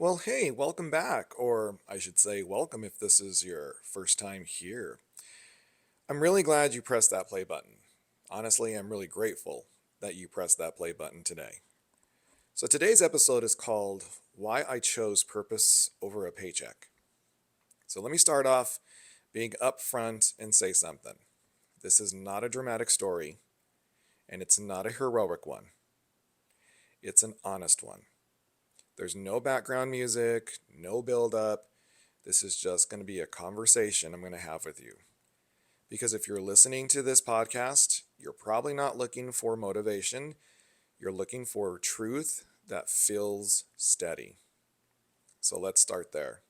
Well, hey, welcome back, or I should say, welcome if this is your first time here. I'm really glad you pressed that play button. Honestly, I'm really grateful that you pressed that play button today. So, today's episode is called Why I Chose Purpose Over a Paycheck. So, let me start off being upfront and say something. This is not a dramatic story, and it's not a heroic one, it's an honest one. There's no background music, no build up. This is just going to be a conversation I'm going to have with you. Because if you're listening to this podcast, you're probably not looking for motivation. You're looking for truth that feels steady. So let's start there.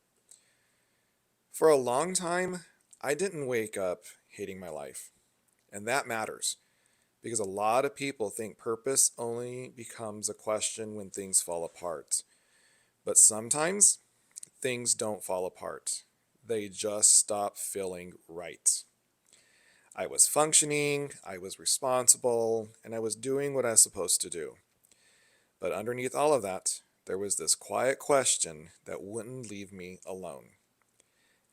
For a long time, I didn't wake up hating my life. And that matters because a lot of people think purpose only becomes a question when things fall apart. But sometimes things don't fall apart, they just stop feeling right. I was functioning, I was responsible, and I was doing what I was supposed to do. But underneath all of that, there was this quiet question that wouldn't leave me alone.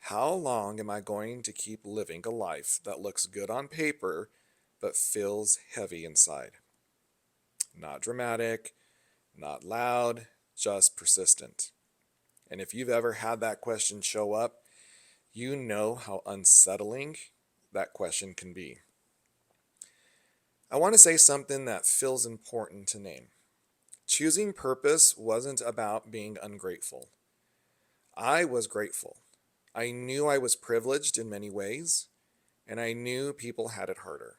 How long am I going to keep living a life that looks good on paper but feels heavy inside? Not dramatic, not loud, just persistent. And if you've ever had that question show up, you know how unsettling that question can be. I want to say something that feels important to name. Choosing purpose wasn't about being ungrateful. I was grateful. I knew I was privileged in many ways, and I knew people had it harder.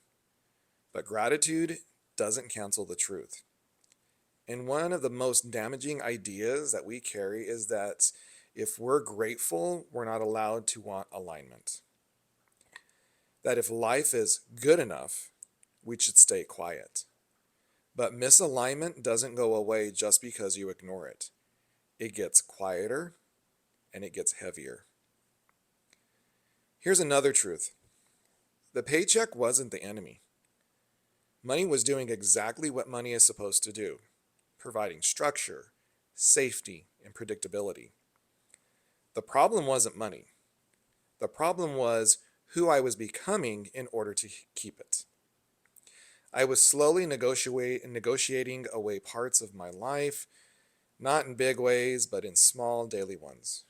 But gratitude doesn't cancel the truth. And one of the most damaging ideas that we carry is that if we're grateful, we're not allowed to want alignment. That if life is good enough, we should stay quiet. But misalignment doesn't go away just because you ignore it. It gets quieter and it gets heavier. Here's another truth. The paycheck wasn't the enemy. Money was doing exactly what money is supposed to do, providing structure, safety, and predictability. The problem wasn't money. The problem was who I was becoming in order to keep it. I was slowly negotiating away parts of my life, not in big ways, but in small daily ones.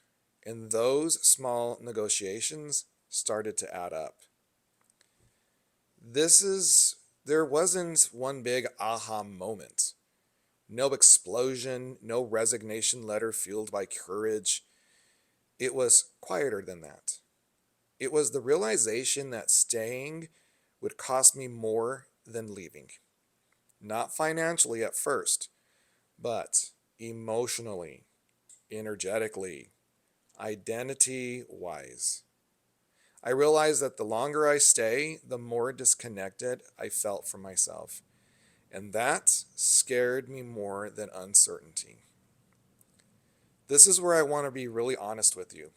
And those small negotiations started to add up. This is, there wasn't one big aha moment. No explosion, no resignation letter fueled by courage. It was quieter than that. It was the realization that staying would cost me more than leaving. Not financially at first, but emotionally, energetically, identity wise. I realized that the longer I stay, the more disconnected I felt from myself. And that scared me more than uncertainty. This is where I want to be really honest with you.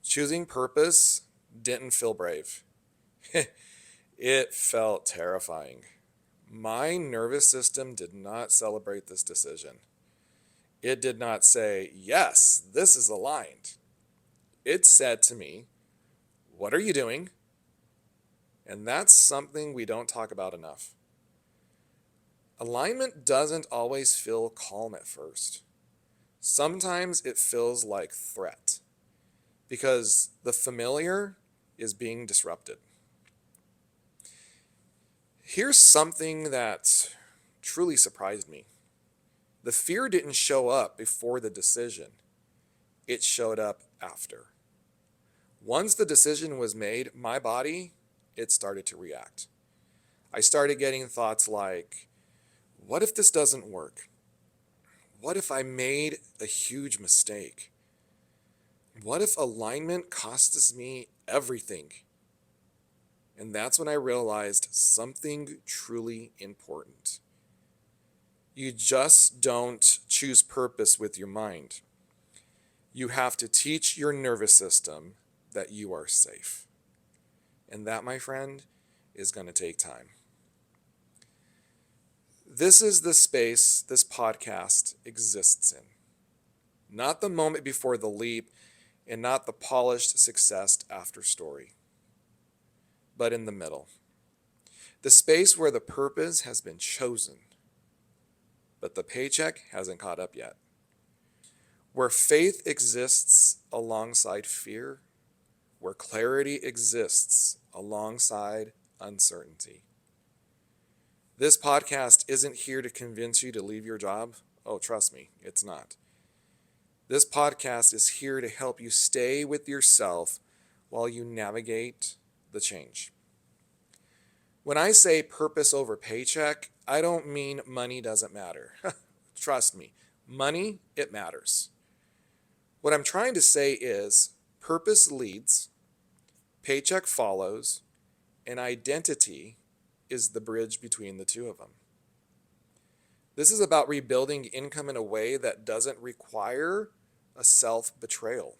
Choosing purpose didn't feel brave. It felt terrifying. My nervous system did not celebrate this decision. It did not say, yes, this is aligned. It said to me, what are you doing? And that's something we don't talk about enough. Alignment doesn't always feel calm at first. Sometimes it feels like threat because the familiar is being disrupted. Here's something that truly surprised me. The fear didn't show up before the decision, it showed up after. Once the decision was made, my body, it started to react. I started getting thoughts like, what if this doesn't work? What if I made a huge mistake? What if alignment costs me everything? And that's when I realized something truly important. You just don't choose purpose with your mind. You have to teach your nervous system that you are safe. And that, my friend, is going to take time. This is the space this podcast exists in. not the moment before the leap, and not the polished success after story, but in the middle. The space where the purpose has been chosen, but the paycheck hasn't caught up yet. Where faith exists alongside fear, where clarity exists alongside uncertainty. This podcast isn't here to convince you to leave your job. Oh, trust me, it's not. This podcast is here to help you stay with yourself while you navigate the change. When I say purpose over paycheck, I don't mean money doesn't matter. Trust me, money, it matters. What I'm trying to say is purpose leads, paycheck follows, and identity is the bridge between the two of them. This is about rebuilding income in a way that doesn't require a self-betrayal.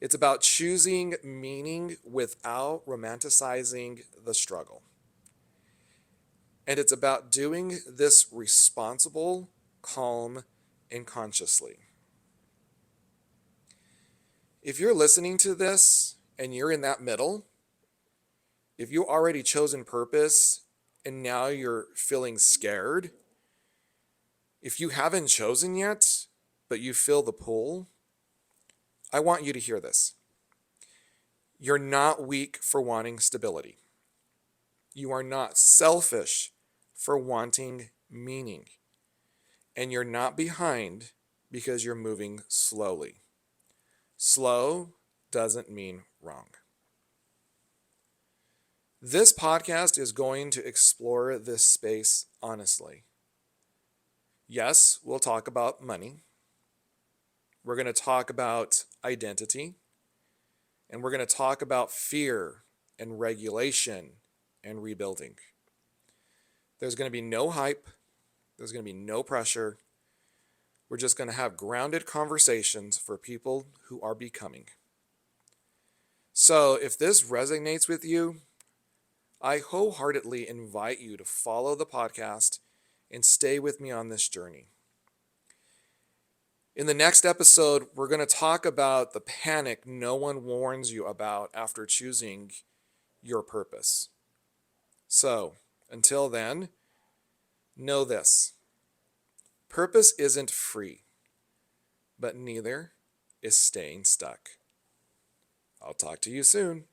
It's about choosing meaning without romanticizing the struggle. And it's about doing this responsible, calm, and consciously. If you're listening to this and you're in that middle, if you already chosen purpose and now you're feeling scared, if you haven't chosen yet, but you feel the pull, I want you to hear this. You're not weak for wanting stability. You are not selfish for wanting meaning. And you're not behind because you're moving slowly. Slow doesn't mean wrong. This podcast is going to explore this space honestly. Yes, we'll talk about money. We're going to talk about identity. And we're going to talk about fear and regulation and rebuilding. There's going to be no hype. There's going to be no pressure. We're just going to have grounded conversations for people who are becoming. So if this resonates with you, I wholeheartedly invite you to follow the podcast and stay with me on this journey. In the next episode, we're going to talk about the panic no one warns you about after choosing your purpose. So, until then, know this. Purpose isn't free, but neither is staying stuck. I'll talk to you soon.